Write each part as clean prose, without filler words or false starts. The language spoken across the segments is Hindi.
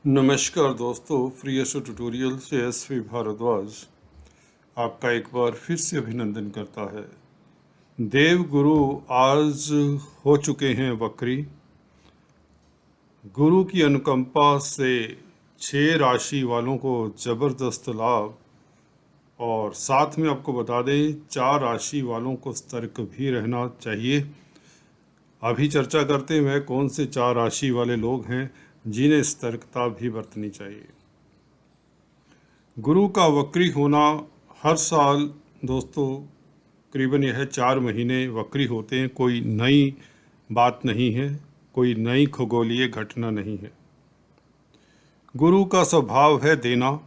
नमस्कार दोस्तों, फ्री एस्ट्रो ट्यूटोरियल से एसवी भारद्वाज आपका एक बार फिर से अभिनंदन करता है। देव गुरु आज हो चुके हैं वक्री। गुरु की अनुकंपा से 6 राशि वालों को जबरदस्त लाभ, और साथ में आपको बता दें 4 राशि वालों को सतर्क भी रहना चाहिए। अभी चर्चा करते हैं वह कौन से 4 राशि वाले लोग हैं जिन्हें सतर्कता भी बरतनी चाहिए। गुरु का वक्री होना हर साल दोस्तों करीबन यह 4 महीने वक्री होते हैं। कोई नई बात नहीं है, कोई नई खगोलीय घटना नहीं है। गुरु का स्वभाव है देना,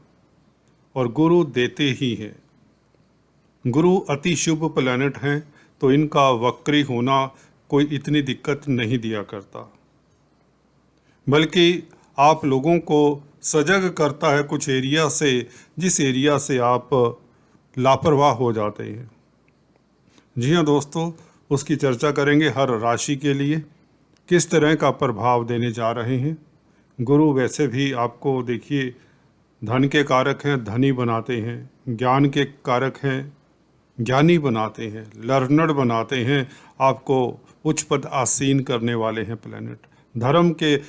और गुरु देते ही हैं। गुरु अति शुभ प्लैनेट हैं, तो इनका वक्री होना कोई इतनी दिक्कत नहीं दिया करता, बल्कि आप लोगों को सजग करता है कुछ एरिया से, जिस एरिया से आप लापरवाह हो जाते हैं। जी हाँ दोस्तों, उसकी चर्चा करेंगे हर राशि के लिए किस तरह का प्रभाव देने जा रहे हैं। गुरु वैसे भी आपको देखिए धन के कारक हैं, धनी बनाते हैं। ज्ञान के कारक हैं, ज्ञानी बनाते हैं। लर्नड बनाते हैं, आपको उच्च पद आसीन करने वाले हैं प्लैनेट। धर्म के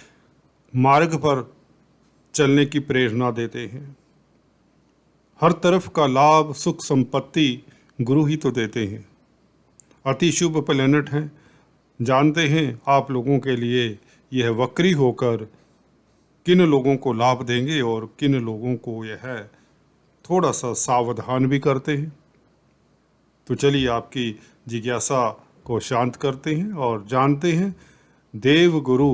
मार्ग पर चलने की प्रेरणा देते हैं। हर तरफ का लाभ सुख संपत्ति गुरु ही तो देते हैं। अति शुभ प्लैनेट हैं। जानते हैं आप लोगों के लिए यह वक्री होकर किन लोगों को लाभ देंगे और किन लोगों को यह थोड़ा सा सावधान भी करते हैं। तो चलिए आपकी जिज्ञासा को शांत करते हैं और जानते हैं देव गुरु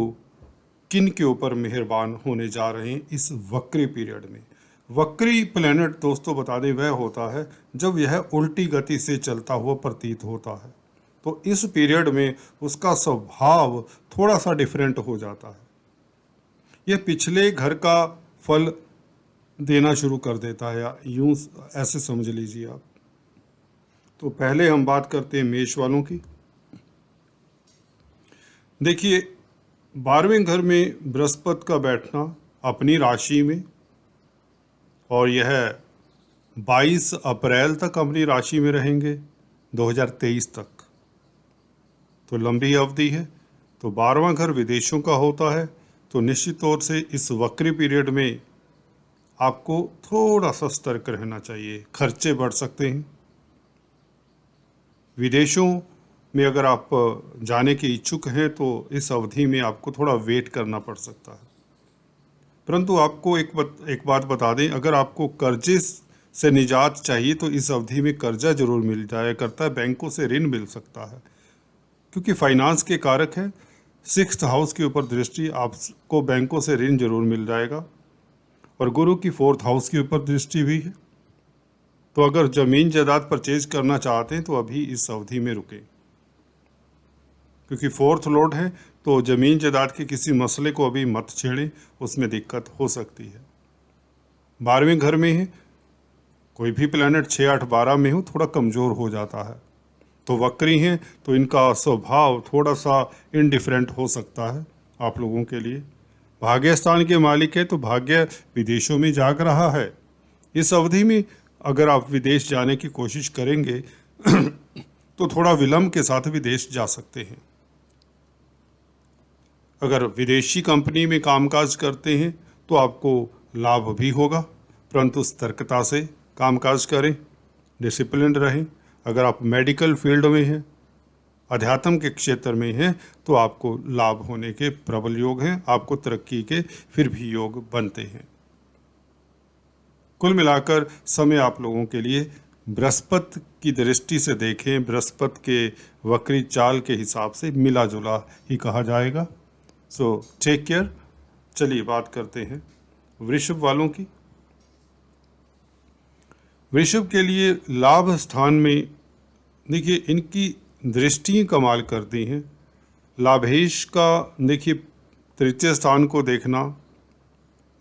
किन के ऊपर मेहरबान होने जा रहे हैं इस वक्री पीरियड में। वक्री प्लैनेट दोस्तों बता दें वह होता है जब यह उल्टी गति से चलता हुआ प्रतीत होता है, तो इस पीरियड में उसका स्वभाव थोड़ा सा डिफरेंट हो जाता है। यह पिछले घर का फल देना शुरू कर देता है, यूं ऐसे समझ लीजिए आप। तो पहले हम बात करते हैं मेष वालों की। देखिए 12वें घर में बृहस्पति का बैठना अपनी राशि में, और यह 22 अप्रैल तक अपनी राशि में रहेंगे 2023 तक, तो लंबी अवधि है। तो 12वां घर विदेशों का होता है, तो निश्चित तौर से इस वक्री पीरियड में आपको थोड़ा सा सतर्क रहना चाहिए। खर्चे बढ़ सकते हैं। विदेशों में अगर आप जाने के इच्छुक हैं तो इस अवधि में आपको थोड़ा वेट करना पड़ सकता है। परंतु आपको एक बात बता दें, अगर आपको कर्जे से निजात चाहिए तो इस अवधि में कर्जा जरूर मिल जाया करता है। बैंकों से ऋण मिल सकता है, क्योंकि फाइनेंस के कारक है। 6th हाउस के ऊपर दृष्टि, आपको बैंकों से ऋण जरूर मिल जाएगा। और गुरु की 4th हाउस के ऊपर दृष्टि भी है। तो अगर ज़मीन जायदाद परचेज करना चाहते हैं तो अभी इस अवधि में रुकें, क्योंकि 4th लॉर्ड है, तो ज़मीन जायदाद के किसी मसले को अभी मत छेड़ें, उसमें दिक्कत हो सकती है। 12वें घर में है, कोई भी प्लैनेट 6, 8, 12 में हो थोड़ा कमज़ोर हो जाता है। तो वक्री हैं, तो इनका स्वभाव थोड़ा सा इनडिफरेंट हो सकता है आप लोगों के लिए। भाग्य स्थान के मालिक है, तो भाग्य विदेशों में जाग रहा है। इस अवधि में अगर आप विदेश जाने की कोशिश करेंगे तो थोड़ा विलंब के साथ विदेश जा सकते हैं। अगर विदेशी कंपनी में कामकाज करते हैं तो आपको लाभ भी होगा, परंतु सतर्कता से कामकाज करें, डिसिप्लिन रहें। अगर आप मेडिकल फील्ड में हैं, अध्यात्म के क्षेत्र में हैं, तो आपको लाभ होने के प्रबल योग हैं। आपको तरक्की के फिर भी योग बनते हैं। कुल मिलाकर समय आप लोगों के लिए बृहस्पति की दृष्टि से देखें, बृहस्पति के वक्री चाल के हिसाब से मिला जुला ही कहा जाएगा। So take care. चलिए बात करते हैं वृषभ वालों की। वृषभ के लिए लाभ स्थान में देखिए इनकी दृष्टि कमाल करती हैं। लाभेश का देखिए 3य स्थान को देखना,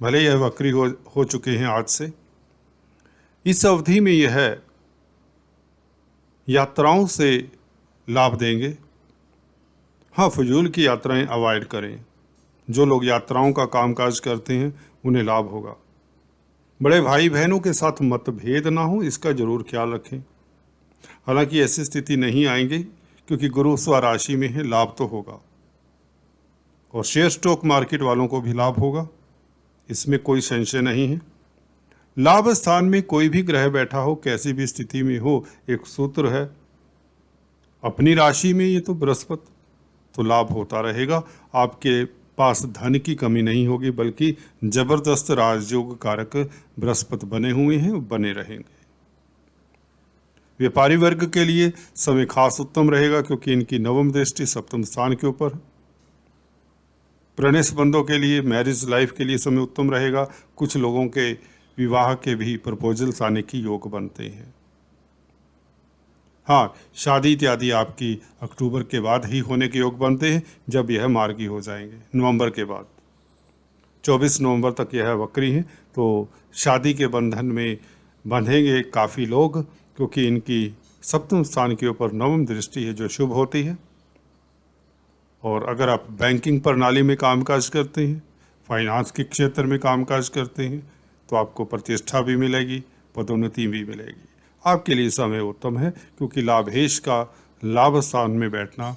भले यह वक्री हो चुके हैं आज से, इस अवधि में यह यात्राओं से लाभ देंगे। हाँ, फजूल की यात्राएं अवॉइड करें। जो लोग यात्राओं का कामकाज करते हैं उन्हें लाभ होगा। बड़े भाई बहनों के साथ मतभेद ना हो, इसका जरूर ख्याल रखें। हालांकि ऐसी स्थिति नहीं आएंगी क्योंकि गुरु स्वराशि में है, लाभ तो होगा। और शेयर स्टॉक मार्केट वालों को भी लाभ होगा, इसमें कोई संशय नहीं है। लाभ स्थान में कोई भी ग्रह बैठा हो, कैसी भी स्थिति में हो, एक सूत्र है अपनी राशि में, ये तो बृहस्पति, तो लाभ होता रहेगा। आपके पास धन की कमी नहीं होगी, बल्कि जबरदस्त राजयोग कारक बृहस्पति बने हुए हैं, बने रहेंगे। व्यापारी वर्ग के लिए समय खास उत्तम रहेगा क्योंकि इनकी नवम दृष्टि सप्तम स्थान के ऊपर। प्रणय संबंधों के लिए, मैरिज लाइफ के लिए समय उत्तम रहेगा। कुछ लोगों के विवाह के भी प्रपोजल्स आने की योग बनते हैं। हाँ, शादी इत्यादि आपकी अक्टूबर के बाद ही होने के योग बनते हैं, जब यह मार्गी हो जाएंगे नवंबर के बाद। 24 नवंबर तक यह वक्री हैं, तो शादी के बंधन में बंधेंगे काफ़ी लोग, क्योंकि इनकी सप्तम स्थान के ऊपर नवम दृष्टि है जो शुभ होती है। और अगर आप बैंकिंग प्रणाली में कामकाज करते हैं, फाइनेंस के क्षेत्र में कामकाज करते हैं, तो आपको प्रतिष्ठा भी मिलेगी, पदोन्नति भी मिलेगी। आपके लिए समय उत्तम है क्योंकि लाभेश का लाभ स्थान में बैठना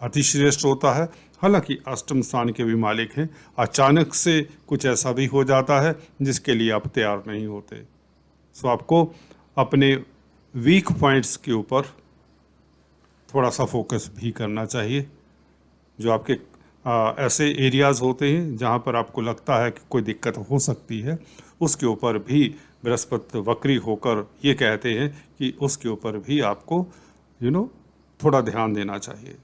अतिश्रेष्ठ होता है। हालांकि अष्टम स्थान के भी मालिक हैं, अचानक से कुछ ऐसा भी हो जाता है जिसके लिए आप तैयार नहीं होते। सो आपको अपने वीक पॉइंट्स के ऊपर थोड़ा सा फोकस भी करना चाहिए। जो आपके ऐसे एरियाज़ होते हैं जहाँ पर आपको लगता है कि कोई दिक्कत हो सकती है, उसके ऊपर भी बृहस्पति वक्री होकर ये कहते हैं कि उसके ऊपर भी आपको थोड़ा ध्यान देना चाहिए।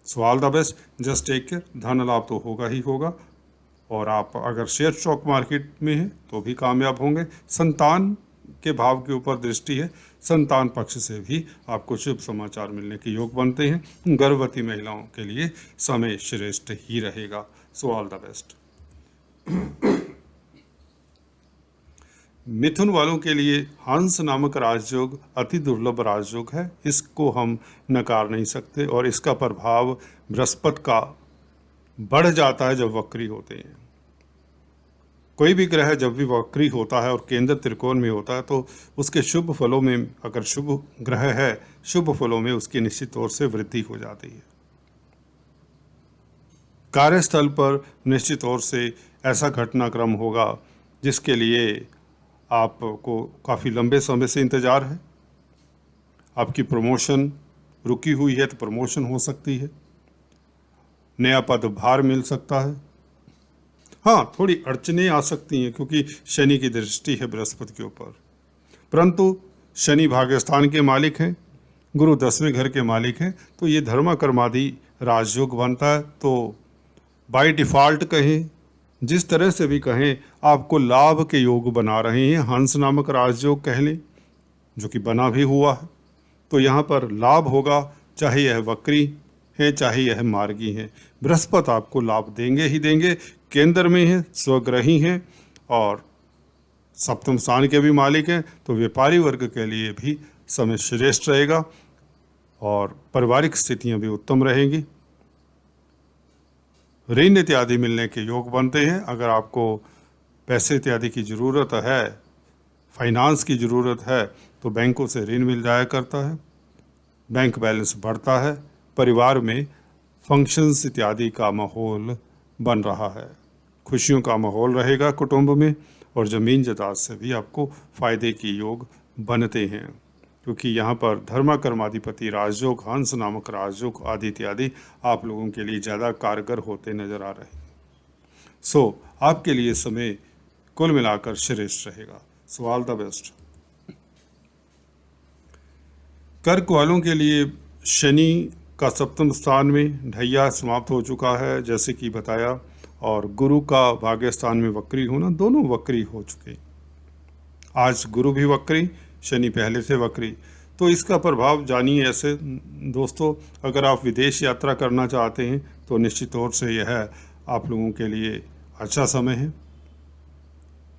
So all the best, just take care. धन लाभ तो होगा ही होगा, और आप अगर शेयर स्टॉक मार्केट में हैं तो भी कामयाब होंगे। संतान के भाव के ऊपर दृष्टि है, संतान पक्ष से भी आपको शुभ समाचार मिलने के योग बनते हैं। गर्भवती महिलाओं के लिए समय श्रेष्ठ ही रहेगा। So all the best. मिथुन वालों के लिए हंस नामक राजयोग अति दुर्लभ राजयोग है, इसको हम नकार नहीं सकते, और इसका प्रभाव बृहस्पति का बढ़ जाता है जब वक्री होते हैं। कोई भी ग्रह जब भी वक्री होता है और केंद्र त्रिकोण में होता है, तो उसके शुभ फलों में, अगर शुभ ग्रह है, शुभ फलों में उसकी निश्चित तौर से वृद्धि हो जाती है। कार्यस्थल पर निश्चित तौर से ऐसा घटनाक्रम होगा जिसके लिए आपको काफ़ी लंबे समय से इंतज़ार है। आपकी प्रमोशन रुकी हुई है तो प्रमोशन हो सकती है, नया पदभार मिल सकता है। हाँ, थोड़ी अड़चनें आ सकती हैं क्योंकि शनि की दृष्टि है बृहस्पति के ऊपर, परंतु शनि भाग्यस्थान के मालिक हैं, गुरु 10वें घर के मालिक हैं, तो ये धर्म कर्मादि राजयोग बनता है। तो बाय डिफ़ॉल्ट कहें, जिस तरह से भी कहें, आपको लाभ के योग बना रहे हैं। हंस नामक राजयोग कह लें, जो कि बना भी हुआ है, तो यहाँ पर लाभ होगा, चाहे यह वक्री है चाहे यह मार्गी है। बृहस्पति आपको लाभ देंगे ही देंगे। केंद्र में है, स्वग्रही हैं और सप्तम स्थान के भी मालिक हैं, तो व्यापारी वर्ग के लिए भी समय श्रेष्ठ रहेगा और पारिवारिक स्थितियां भी उत्तम रहेंगी। ऋण इत्यादि मिलने के योग बनते हैं। अगर आपको पैसे इत्यादि की ज़रूरत है, फाइनेंस की ज़रूरत है, तो बैंकों से ऋण मिल जाया करता है, बैंक बैलेंस बढ़ता है, परिवार में फंक्शंस इत्यादि का माहौल बन रहा है, खुशियों का माहौल रहेगा कुटुंब में, और ज़मीन जायदाद से भी आपको फ़ायदे के योग बनते हैं, क्योंकि यहाँ पर धर्म कर्माधिपति राजयोग, हंस नामक राजयोग आदि इत्यादि आप लोगों के लिए ज़्यादा कारगर होते नज़र आ रहे हैं। सो आपके लिए समय कुल मिलाकर श्रेष्ठ रहेगा। So all the best. कर्क वालों के लिए शनि का सप्तम स्थान में ढैया समाप्त हो चुका है, जैसे कि बताया, और गुरु का भाग्य स्थान में वक्री होना, दोनों वक्री हो चुके। आज गुरु भी वक्री, शनि पहले से वक्री, तो इसका प्रभाव जानिए। ऐसे दोस्तों, अगर आप विदेश यात्रा करना चाहते हैं तो निश्चित तौर से यह आप लोगों के लिए अच्छा समय है।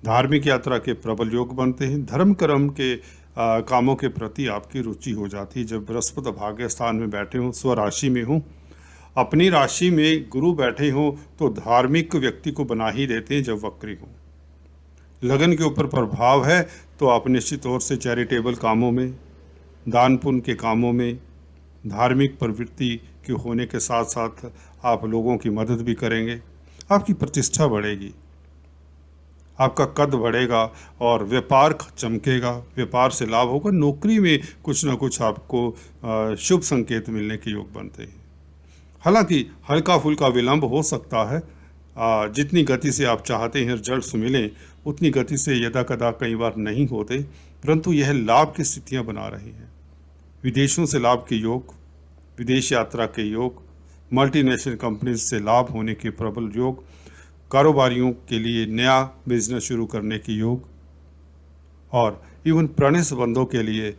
धार्मिक यात्रा के प्रबल योग बनते हैं। धर्म कर्म के कामों के प्रति आपकी रुचि हो जाती है जब बृहस्पति भाग्य स्थान में बैठे हों, स्वराशि में हों। अपनी राशि में गुरु बैठे हों तो धार्मिक व्यक्ति को बना ही देते हैं जब वक्री हों। लगन के ऊपर प्रभाव है तो आप निश्चित तौर से चैरिटेबल कामों में, दान पुण्य के कामों में, धार्मिक प्रवृत्ति के होने के साथ साथ आप लोगों की मदद भी करेंगे। आपकी प्रतिष्ठा बढ़ेगी, आपका कद बढ़ेगा और व्यापार चमकेगा, व्यापार से लाभ होगा। नौकरी में कुछ ना कुछ आपको शुभ संकेत मिलने के योग बनते हैं। हालांकि हल्का फुल्का विलंब हो सकता है। जितनी गति से आप चाहते हैं रिजल्ट्स मिलें उतनी गति से यदा कदा कई बार नहीं होते, परंतु यह लाभ की स्थितियां बना रही हैं। विदेशों से लाभ के योग, विदेश यात्रा के योग, मल्टीनेशनल कंपनीज से लाभ होने के प्रबल योग, कारोबारियों के लिए नया बिजनेस शुरू करने के योग और इवन प्रणय संबंधों के लिए,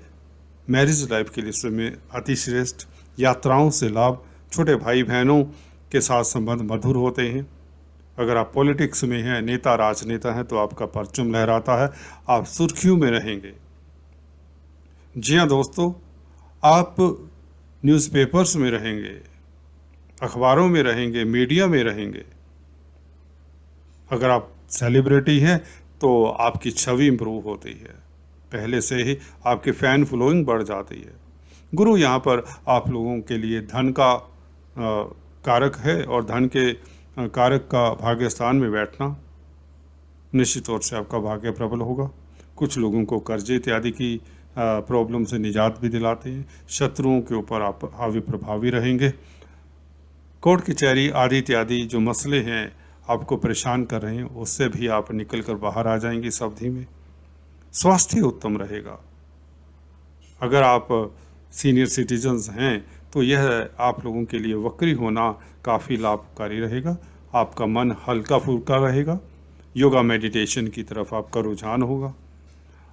मैरिज लाइफ के लिए समय अतिश्रेष्ठ। यात्राओं से लाभ, छोटे भाई बहनों के साथ संबंध मधुर होते हैं। अगर आप पॉलिटिक्स में हैं, नेता राजनेता हैं, तो आपका परचम लहराता है, आप सुर्खियों में रहेंगे। जी हाँ दोस्तों, आप न्यूज़पेपर्स में रहेंगे, अखबारों में रहेंगे, मीडिया में रहेंगे। अगर आप सेलिब्रिटी हैं तो आपकी छवि इम्प्रूव होती है, पहले से ही आपकी फ़ैन फॉलोइंग बढ़ जाती है। गुरु यहाँ पर आप लोगों के लिए धन का कारक है और धन के कारक का भाग्य स्थान में बैठना निश्चित तौर से आपका भाग्य प्रबल होगा। कुछ लोगों को कर्जे इत्यादि की प्रॉब्लम से निजात भी दिलाते हैं। शत्रुओं के ऊपर आप हावी प्रभावी रहेंगे। कोर्ट कचहरी आदि इत्यादि जो मसले हैं आपको परेशान कर रहे हैं, उससे भी आप निकल कर बाहर आ जाएंगे इस अवधि में। स्वास्थ्य उत्तम रहेगा। अगर आप सीनियर सिटीजन्स हैं तो यह आप लोगों के लिए वक्री होना काफ़ी लाभकारी रहेगा। आपका मन हल्का फुल्का रहेगा। योगा मेडिटेशन की तरफ आपका रुझान होगा।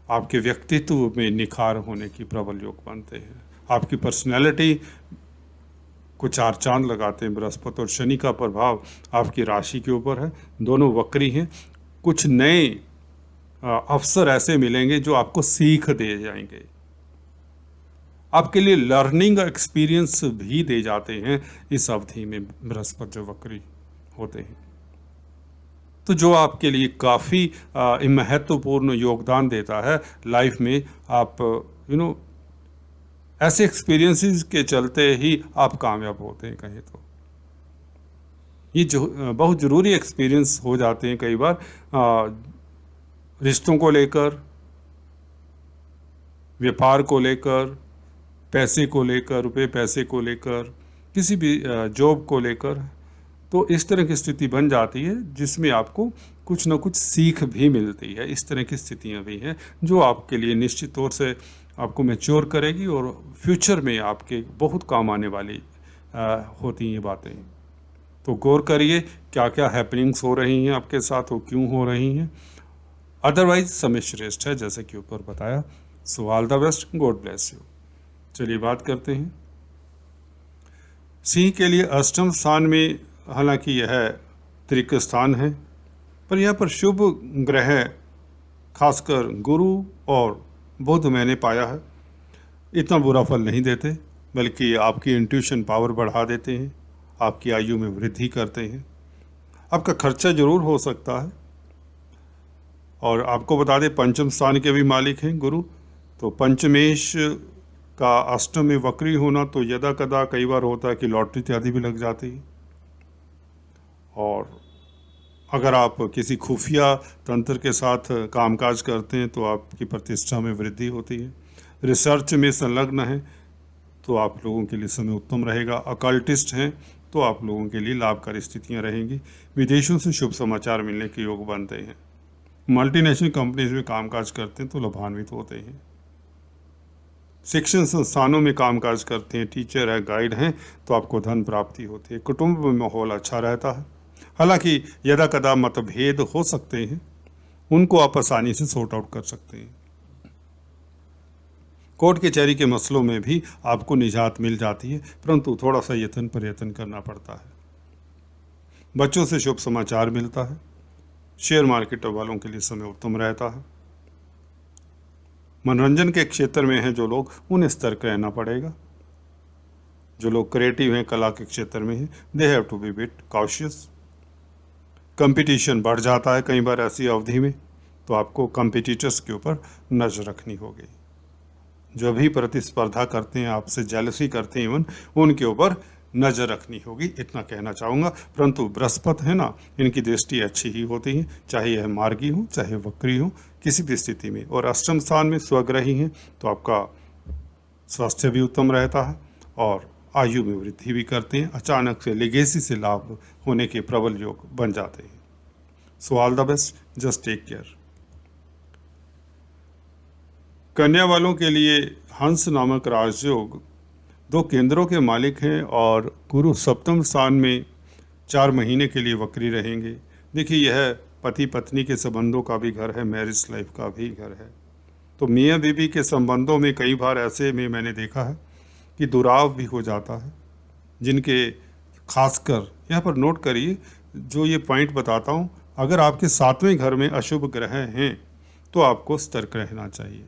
आपके व्यक्तित्व में निखार होने की प्रबल योग बनते हैं। आपकी पर्सनैलिटी को चार चांद लगाते हैं। बृहस्पति और शनि का प्रभाव आपकी राशि के ऊपर है, दोनों वक्री हैं। कुछ नए अवसर ऐसे मिलेंगे जो आपको सीख दे जाएंगे, आपके लिए लर्निंग एक्सपीरियंस भी दे जाते हैं इस अवधि में बृहस्पति जो वक्री होते हैं। तो जो आपके लिए काफ़ी महत्वपूर्ण योगदान देता है लाइफ में। आप ऐसे एक्सपीरियंसेस के चलते ही आप कामयाब होते हैं। कहें तो ये जो बहुत ज़रूरी एक्सपीरियंस हो जाते हैं कई बार, रिश्तों को लेकर, व्यापार को लेकर, पैसे को लेकर, रुपए पैसे को लेकर, किसी भी जॉब को लेकर। तो इस तरह की स्थिति बन जाती है जिसमें आपको कुछ ना कुछ सीख भी मिलती है। इस तरह की स्थितियां भी हैं जो आपके लिए निश्चित तौर से आपको मैच्योर करेगी और फ्यूचर में आपके बहुत काम आने वाली होती हैं बातें। तो गौर करिए क्या क्या हैपनिंग्स हो रही हैं आपके साथ, वो क्यों हो रही हैं। अदरवाइज समय श्रेष्ठ है जैसे कि ऊपर बताया। सो all the best, God bless you. चलिए बात करते हैं सिंह के लिए। अष्टम स्थान में हालांकि यह त्रिक स्थान है, पर यहाँ पर शुभ ग्रह खासकर गुरु और बुध मैंने पाया है इतना बुरा फल नहीं देते, बल्कि आपकी इंट्यूशन पावर बढ़ा देते हैं, आपकी आयु में वृद्धि करते हैं। आपका खर्चा जरूर हो सकता है। और आपको बता दें पंचम स्थान के भी मालिक हैं गुरु, तो पंचमेश का अष्टम में वक्री होना तो यदा कदा कई बार होता है कि लॉटरी इत्यादि भी लग जाती है। और अगर आप किसी खुफिया तंत्र के साथ कामकाज करते हैं तो आपकी प्रतिष्ठा में वृद्धि होती है। रिसर्च में संलग्न है तो आप लोगों के लिए समय उत्तम रहेगा। अकल्टिस्ट हैं तो आप लोगों के लिए लाभकारी स्थितियां रहेंगी। विदेशों से शुभ समाचार मिलने के योग बनते हैं। मल्टीनेशनल कंपनीज में कामकाज करते हैं तो लाभान्वित होते हैं। शिक्षण संस्थानों में कामकाज करते हैं, टीचर है, गाइड हैं, तो आपको धन प्राप्ति होती है। कुटुंब में माहौल अच्छा रहता है। हालांकि यदा कदा मतभेद हो सकते हैं, उनको आप आसानी से सॉर्ट आउट कर सकते हैं। कोर्ट कचहरी के मसलों में भी आपको निजात मिल जाती है, परंतु थोड़ा सा यत्न प्रयत्न करना पड़ता है। बच्चों से शुभ समाचार मिलता है। शेयर मार्केट वालों के लिए समय उत्तम रहता है। मनोरंजन के क्षेत्र में हैं जो लोग, उन्हें सतर्क रहना पड़ेगा। जो लोग क्रिएटिव हैं, कला के क्षेत्र में हैं, they have to be bit cautious. Competition बढ़ जाता है कई बार ऐसी अवधि में, तो आपको कंपिटिटर्स के ऊपर नजर रखनी होगी। जो भी प्रतिस्पर्धा करते हैं, आपसे जेलसी करते हैं, इवन उनके ऊपर नजर रखनी होगी, इतना कहना चाहूँगा। परंतु बृहस्पति है ना, इनकी दृष्टि अच्छी ही होती है, चाहे यह मार्गी हो चाहे वक्री हो, किसी भी स्थिति में। और अष्टम स्थान में स्वग्रही हैं, तो आपका स्वास्थ्य भी उत्तम रहता है और आयु में वृद्धि भी करते हैं। अचानक से लेगेसी से लाभ होने के प्रबल योग बन जाते हैं। So all the best, just take care. कन्या वालों के लिए हंस नामक राजयोग 2 केंद्रों के मालिक हैं और गुरु सप्तम स्थान में 4 महीने के लिए वक्री रहेंगे। देखिए, यह पति पत्नी के संबंधों का भी घर है, मैरिज लाइफ का भी घर है। तो मियाँ बीवी के संबंधों में कई बार ऐसे में मैंने देखा है कि दुराव भी हो जाता है, जिनके खासकर यहाँ पर नोट करिए, जो ये पॉइंट बताता हूँ, अगर आपके 7वें घर में अशुभ ग्रह हैं तो आपको सतर्क रहना चाहिए।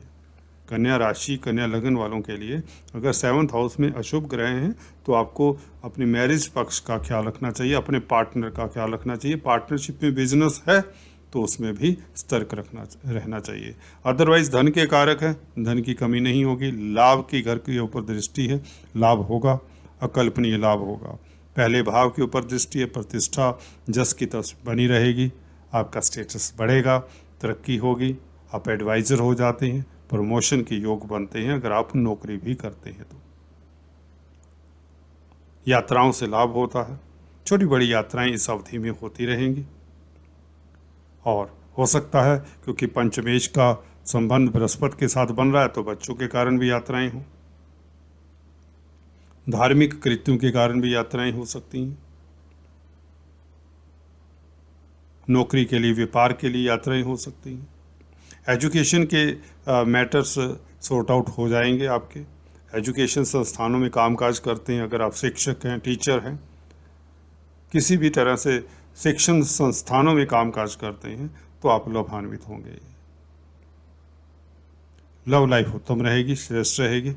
कन्या राशि, कन्या लगन वालों के लिए अगर 7th हाउस में अशुभ ग्रह हैं तो आपको अपने मैरिज पक्ष का ख्याल रखना चाहिए, अपने पार्टनर का ख्याल रखना चाहिए। पार्टनरशिप में बिजनेस है तो उसमें भी सतर्क रहना चाहिए। अदरवाइज धन के कारक है, धन की कमी नहीं होगी। लाभ की घर के ऊपर दृष्टि है, लाभ होगा, अकल्पनीय लाभ होगा। पहले भाव के ऊपर दृष्टि है, प्रतिष्ठा जस की तस बनी रहेगी, आपका स्टेटस बढ़ेगा, तरक्की होगी, आप एडवाइज़र हो जाते हैं, प्रमोशन के योग बनते हैं अगर आप नौकरी भी करते हैं तो। यात्राओं से लाभ होता है, छोटी बड़ी यात्राएं इस अवधि में होती रहेंगी। और हो सकता है क्योंकि पंचमेश का संबंध बृहस्पति के साथ बन रहा है तो बच्चों के कारण भी यात्राएं हों, धार्मिक कृत्यों के कारण भी यात्राएं हो सकती हैं, नौकरी के लिए, व्यापार के लिए यात्राएं हो सकती हैं। एजुकेशन के मैटर्स सॉर्ट आउट हो जाएंगे आपके। एजुकेशन संस्थानों में कामकाज करते हैं, अगर आप शिक्षक हैं, टीचर हैं, किसी भी तरह से शिक्षण संस्थानों में कामकाज करते हैं तो आप लाभान्वित होंगे। लव लाइफ उत्तम रहेगी, श्रेष्ठ रहेगी।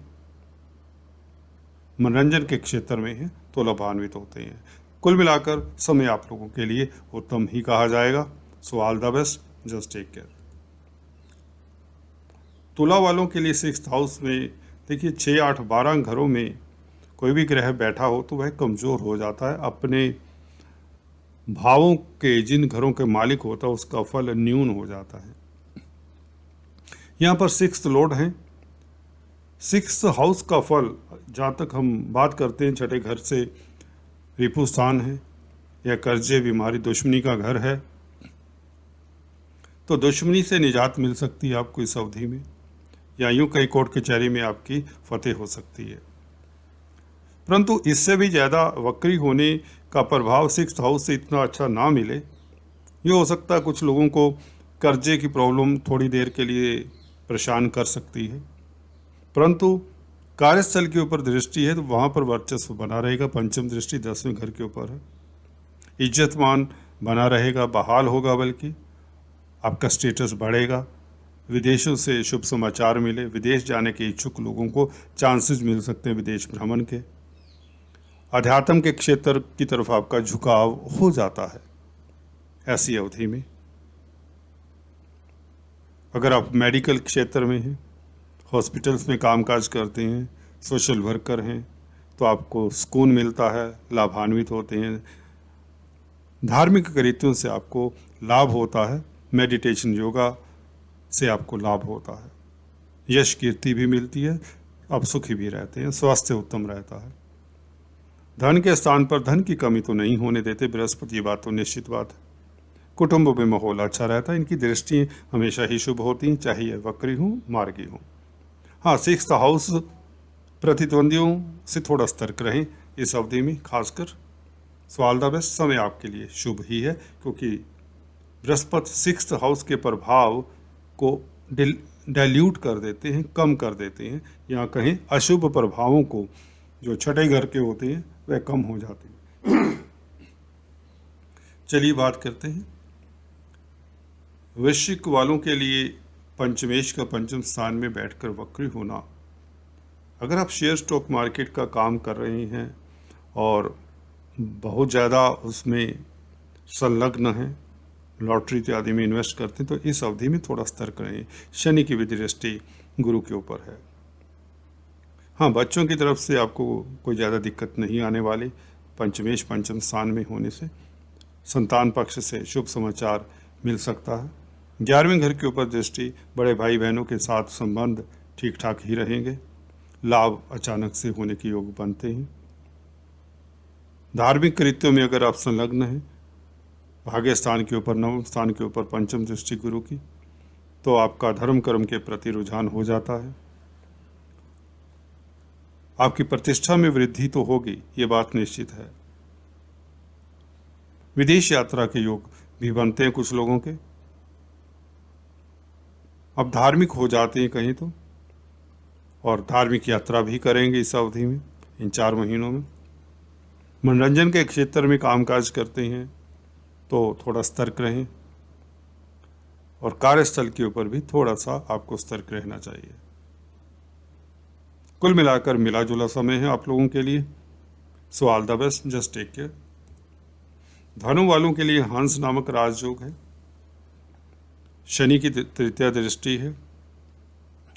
मनोरंजन के क्षेत्र में है तो लाभान्वित होते हैं। कुल मिलाकर समय आप लोगों के लिए उत्तम ही कहा जाएगा। So all the best, just take care. तुला वालों के लिए 6th हाउस में देखिए 6, 8, 12 घरों में कोई भी ग्रह बैठा हो तो वह कमज़ोर हो जाता है। अपने भावों के जिन घरों के मालिक होता है उसका फल न्यून हो जाता है। यहाँ पर 6th लॉर्ड हैं। 6th हाउस का फल, जहाँ तक हम बात करते हैं, छठे घर से रिपु स्थान है या कर्जे, बीमारी, दुश्मनी का घर है, तो दुश्मनी से निजात मिल सकती है आपको इस अवधि में, या यूँ कहीं कोर्ट कचहरी में आपकी फतेह हो सकती है। परंतु इससे भी ज़्यादा वक्री होने का प्रभाव 6th हाउस से इतना अच्छा ना मिले। ये हो सकता है कुछ लोगों को कर्जे की प्रॉब्लम थोड़ी देर के लिए परेशान कर सकती है, परंतु कार्यस्थल के ऊपर दृष्टि है तो वहाँ पर वर्चस्व बना रहेगा। पंचम दृष्टि 10वें घर के ऊपर है, इज्जतमान बना रहेगा, बहाल होगा, बल्कि आपका स्टेटस बढ़ेगा। विदेशों से शुभ समाचार मिले, विदेश जाने के इच्छुक लोगों को चांसेस मिल सकते हैं विदेश भ्रमण के। अध्यात्म के क्षेत्र की तरफ आपका झुकाव हो जाता है ऐसी अवधि में। अगर आप मेडिकल क्षेत्र में हैं, हॉस्पिटल्स में कामकाज करते हैं, सोशल वर्कर हैं, तो आपको सुकून मिलता है, लाभान्वित होते हैं। धार्मिक कृत्यों से आपको लाभ होता है, मेडिटेशन, योगा से आपको लाभ होता है, यश कीर्ति भी मिलती है, आप सुखी भी रहते हैं, स्वास्थ्य उत्तम रहता है। धन के स्थान पर धन की कमी तो नहीं होने देते बृहस्पति, ये बात तो निश्चित बात है। कुटुंब में माहौल अच्छा रहता है, इनकी दृष्टि हमेशा ही शुभ होती हैं, चाहे यह वक्री हो, मार्गी हो। हाँ, 6th हाउस प्रतिद्वंदियों से थोड़ा सतर्क रहें इस अवधि में खासकर। सो ऑल द बेस्ट, समय आपके लिए शुभ ही है, क्योंकि बृहस्पति 6th हाउस के प्रभाव को डाइल्यूट कर देते हैं, कम कर देते हैं, या कहीं अशुभ प्रभावों को जो छठे घर के होते हैं वह कम हो जाते हैं। चलिए बात करते हैं वृश्चिक वालों के लिए। पंचमेश का पंचम स्थान में बैठकर वक्री होना अगर आप शेयर स्टॉक मार्केट का काम कर रहे हैं और बहुत ज़्यादा उसमें संलग्न हैं, लॉटरी इत्यादि में इन्वेस्ट करते हैं, तो इस अवधि में थोड़ा सतर्क रहें। शनि की भी दृष्टि गुरु के ऊपर है। हाँ, बच्चों की तरफ से आपको कोई ज़्यादा दिक्कत नहीं आने वाली। पंचमेश पंचम स्थान में होने से संतान पक्ष से शुभ समाचार मिल सकता है। 11वें घर के ऊपर दृष्टि, बड़े भाई बहनों के साथ संबंध ठीक ठाक ही रहेंगे। लाभ अचानक से होने के योग बनते हैं। धार्मिक कृत्यों में अगर आप संलग्न हैं, भाग्य स्थान के ऊपर, नवम स्थान के ऊपर पंचम दृष्टि गुरु की, तो आपका धर्म कर्म के प्रति रुझान हो जाता है। आपकी प्रतिष्ठा में वृद्धि तो होगी, ये बात निश्चित है। विदेश यात्रा के योग भी बनते हैं कुछ लोगों के। अब धार्मिक हो जाते हैं कहीं तो, और धार्मिक यात्रा भी करेंगे इस अवधि में, इन 4 महीनों में। मनोरंजन के क्षेत्र में कामकाज करते हैं तो थोड़ा सतर्क रहें, और कार्यस्थल के ऊपर भी थोड़ा सा आपको सतर्क रहना चाहिए। कुल मिलाकर मिला जुला समय है आप लोगों के लिए। So all the best, just take care. धनु वालों के लिए हंस नामक राजयोग है। शनि की तृतीय दृष्टि है।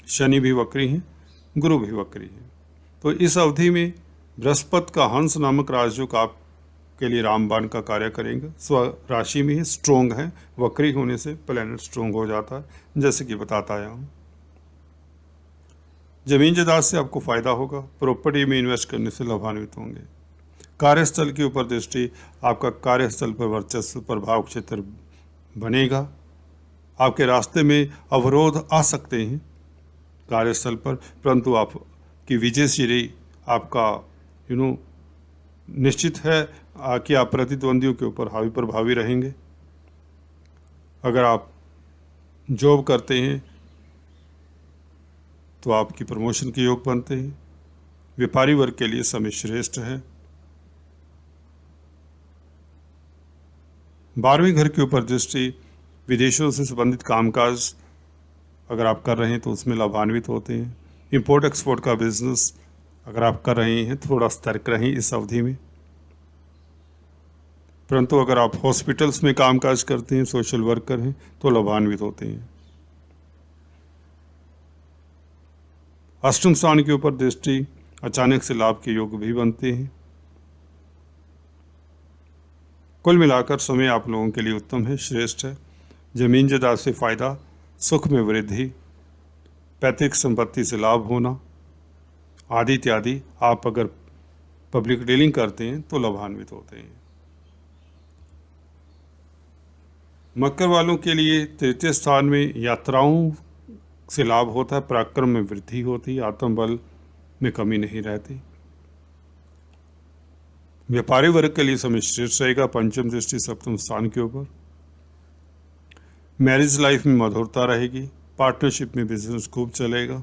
शनि भी वक्री हैं, गुरु भी वक्री हैं, तो इस अवधि में बृहस्पति का हंस नामक राजयोग आपके लिए रामबाण का कार्य करेंगे। स्व राशि में ही स्ट्रोंग है, वक्री होने से प्लैनेट स्ट्रोंग हो जाता है, जैसे कि बताता आया हूँ। जमीन जायदाद से आपको फायदा होगा। प्रॉपर्टी में इन्वेस्ट करने से लाभान्वित होंगे। कार्यस्थल के ऊपर दृष्टि, आपका कार्यस्थल पर वर्चस्व प्रभाव क्षेत्र बनेगा। आपके रास्ते में अवरोध आ सकते हैं कार्यस्थल पर, परंतु आपकी विजयश्री आपका निश्चित है कि आप प्रतिद्वंदियों के ऊपर हावी प्रभावी रहेंगे। अगर आप जॉब करते हैं तो आपकी प्रमोशन के योग बनते हैं। व्यापारी वर्ग के लिए समय श्रेष्ठ है। 12वें घर के ऊपर दृष्टि, विदेशों से संबंधित कामकाज अगर आप कर रहे हैं तो उसमें लाभान्वित होते हैं। इंपोर्ट एक्सपोर्ट का बिजनेस अगर आप कर रहे हैं, थोड़ा सतर्क रहें इस अवधि में। परंतु अगर आप हॉस्पिटल्स में कामकाज करते हैं, सोशल वर्कर हैं, तो लाभान्वित होते हैं। अष्टम स्थान के ऊपर दृष्टि, अचानक से लाभ के योग भी बनते हैं। कुल मिलाकर समय आप लोगों के लिए उत्तम है, श्रेष्ठ है। जमीन जायदाद से फायदा, सुख में वृद्धि, पैतृक संपत्ति से लाभ होना आदि इत्यादि। आप अगर पब्लिक डीलिंग करते हैं तो लाभान्वित होते हैं। मकर वालों के लिए तृतीय स्थान में यात्राओं से लाभ होता है, पराक्रम में वृद्धि होती है, आत्मबल में कमी नहीं रहती। व्यापारी वर्ग के लिए समय श्रेष्ठ रहेगा, पंचम दृष्टि सप्तम स्थान के ऊपर। मैरिज लाइफ में मधुरता रहेगी। पार्टनरशिप में बिजनेस खूब चलेगा।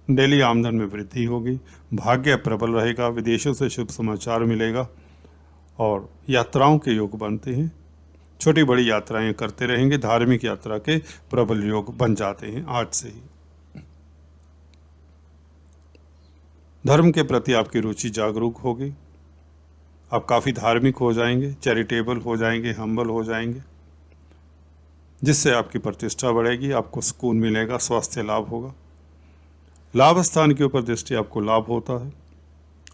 डेली आमदन में वृद्धि होगी। भाग्य प्रबल रहेगा। विदेशों से शुभ समाचार मिलेगा और यात्राओं के योग बनते हैं। छोटी बड़ी यात्राएं करते रहेंगे। धार्मिक यात्रा के प्रबल योग बन जाते हैं आज से ही। धर्म के प्रति आपकी रुचि जागरूक होगी। आप काफ़ी धार्मिक हो जाएंगे, चैरिटेबल हो जाएंगे, हम्बल हो जाएंगे, जिससे आपकी प्रतिष्ठा बढ़ेगी, आपको सुकून मिलेगा, स्वास्थ्य लाभ होगा। लाभ स्थान के ऊपर दृष्टि, आपको लाभ होता है,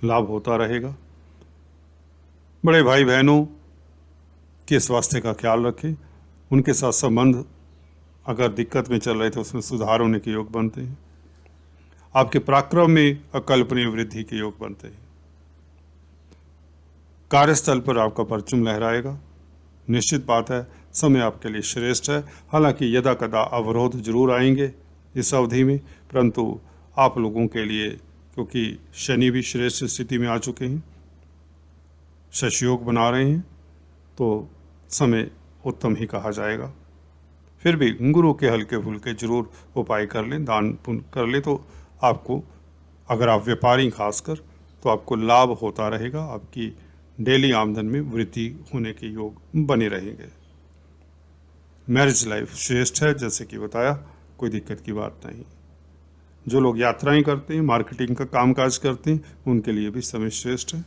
लाभ होता रहेगा। बड़े भाई बहनों के स्वास्थ्य का ख्याल रखें। उनके साथ संबंध अगर दिक्कत में चल रहे थे उसमें सुधार होने के योग बनते हैं। आपके पराक्रम में अकल्पनीय वृद्धि के योग बनते हैं। कार्यस्थल पर आपका परचम लहराएगा। निश्चित बात है समय आपके लिए श्रेष्ठ है। हालांकि यदा कदा अवरोध जरूर आएंगे इस अवधि में, परंतु आप लोगों के लिए, क्योंकि शनि भी श्रेष्ठ स्थिति में आ चुके हैं, शश योग बना रहे हैं, तो समय उत्तम ही कहा जाएगा। फिर भी गुरु के हल्के फुल्के जरूर उपाय कर लें, दान पुण्य कर लें, तो आपको, अगर आप व्यापारी खासकर, तो आपको लाभ होता रहेगा। आपकी डेली आमदन में वृद्धि होने के योग बने रहेंगे। मैरिज लाइफ श्रेष्ठ है, जैसे कि बताया, कोई दिक्कत की बात नहीं। जो लोग यात्राएं करते हैं, मार्केटिंग का कामकाज करते हैं, उनके लिए भी समय श्रेष्ठ है।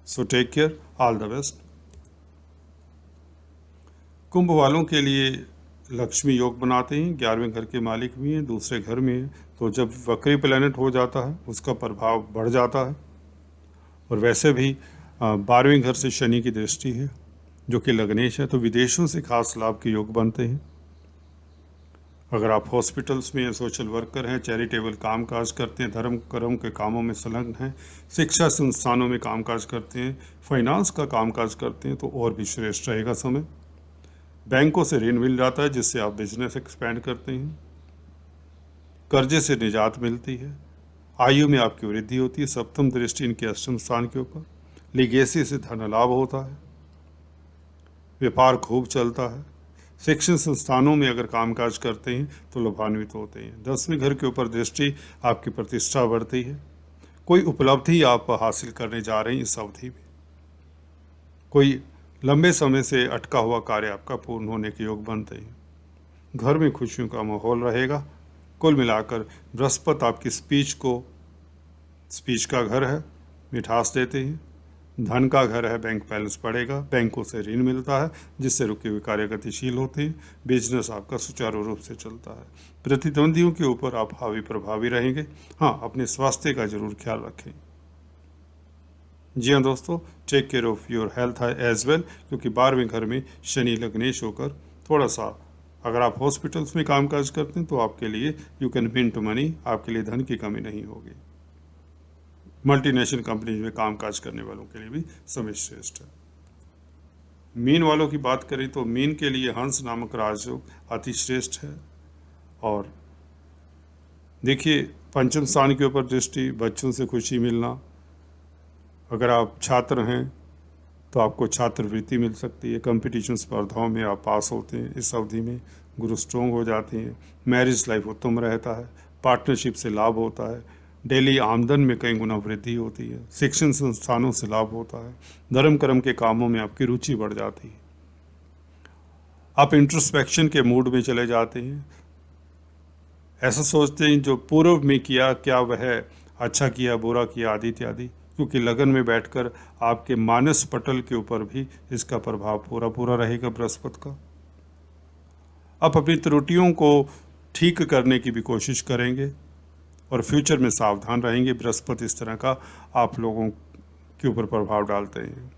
So take care, all the best. कुंभ वालों के लिए लक्ष्मी योग बनाते हैं, 11वें घर के मालिक भी हैं, दूसरे घर में हैं, तो जब वक्री प्लैनेट हो जाता है उसका प्रभाव बढ़ जाता है। और वैसे भी 12वें घर से शनि की दृष्टि है जो कि लग्नेश है, तो विदेशों से खास लाभ के योग बनते हैं। अगर आप हॉस्पिटल्स में सोशल वर्कर हैं, चैरिटेबल कामकाज करते हैं, धर्म कर्म के कामों में संलग्न हैं, शिक्षा संस्थानों में कामकाज करते हैं, फाइनेंस का कामकाज करते हैं, तो और भी श्रेष्ठ रहेगा समय। बैंकों से ऋण मिल जाता है जिससे आप बिजनेस एक्सपेंड करते हैं, कर्जे से निजात मिलती है, आयु में आपकी वृद्धि होती है, सप्तम दृष्टि इनके अष्टम स्थान के ऊपर, लीगेसी से धन लाभ होता है, व्यापार खूब चलता है, शिक्षण संस्थानों में अगर कामकाज करते हैं तो लाभान्वित होते हैं। 10वें घर के ऊपर दृष्टि आपकी प्रतिष्ठा बढ़ती है, कोई उपलब्धि आप हासिल करने जा रहे हैं इस अवधि में, कोई लंबे समय से अटका हुआ कार्य आपका पूर्ण होने के योग बनते हैं, घर में खुशियों का माहौल रहेगा। कुल मिलाकर बृहस्पति आपकी स्पीच का घर है, मिठास देते हैं, धन का घर है, बैंक बैलेंस बढ़ेगा, बैंकों से ऋण मिलता है जिससे रुके हुए कार्य गतिशील होते हैं, बिजनेस आपका सुचारू रूप से चलता है, प्रतिद्वंदियों के ऊपर आप हावी प्रभावी रहेंगे। हाँ, अपने स्वास्थ्य का जरूर ख्याल रखें। जी हाँ दोस्तों, take care of your health as well, क्योंकि 12वें घर में शनि लग्नेश होकर थोड़ा सा, अगर आप हॉस्पिटल्स में कामकाज करते हैं तो आपके लिए यू कैन मिंट मनी, आपके लिए धन की कमी नहीं होगी। मल्टीनेशनल कंपनीज में कामकाज करने वालों के लिए भी समय श्रेष्ठ है। मीन वालों की बात करें तो मीन के लिए हंस नामक राजयोग अति श्रेष्ठ है। और देखिए, पंचम स्थान के ऊपर दृष्टि, बच्चों से खुशी मिलना, अगर आप छात्र हैं तो आपको छात्रवृत्ति मिल सकती है, कंपटीशन स्पर्धाओं में आप पास होते हैं, इस अवधि में गुरु स्ट्रोंग हो जाते हैं, मैरिज लाइफ उत्तम रहता है, पार्टनरशिप से लाभ होता है, डेली आमदन में कई गुना वृद्धि होती है, शिक्षण संस्थानों से लाभ होता है, धर्म कर्म के कामों में आपकी रुचि बढ़ जाती है, आप इंट्रोस्पेक्शन के मूड में चले जाते हैं, ऐसा सोचते हैं जो पूर्व में किया क्या वह अच्छा किया, बुरा किया, आदि इत्यादि, क्योंकि लगन में बैठकर आपके मानस पटल के ऊपर भी इसका प्रभाव पूरा रहेगा बृहस्पति का। आप अपनी त्रुटियों को ठीक करने की भी कोशिश करेंगे और फ्यूचर में सावधान रहेंगे। बृहस्पति इस तरह का आप लोगों के ऊपर प्रभाव डालते हैं,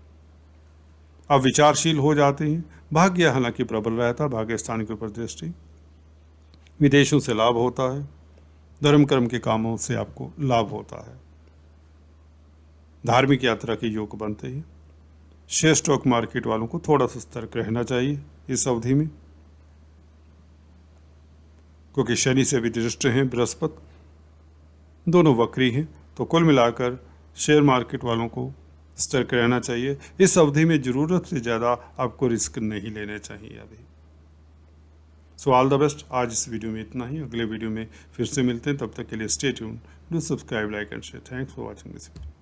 आप विचारशील हो जाते हैं। भाग्य हालांकि प्रबल रहता है, भाग्य स्थान के ऊपर दृष्टि, विदेशों से लाभ होता है, धर्म कर्म के कामों से आपको लाभ होता है, धार्मिक यात्रा के योग बनते हैं। शेयर स्टॉक मार्केट वालों को थोड़ा सा सतर्क रहना चाहिए इस अवधि में, क्योंकि शनि से भी दृष्ट हैं बृहस्पति, दोनों वक्री हैं, तो कुल मिलाकर शेयर मार्केट वालों को सतर्क रहना चाहिए। इस अवधि में ज़रूरत से ज़्यादा आपको रिस्क नहीं लेने चाहिए अभी। सो ऑल द बेस्ट। आज इस वीडियो में इतना ही, अगले वीडियो में फिर से मिलते हैं, तब तक के लिए stay tuned, do subscribe, like and share. Thanks for watching this video.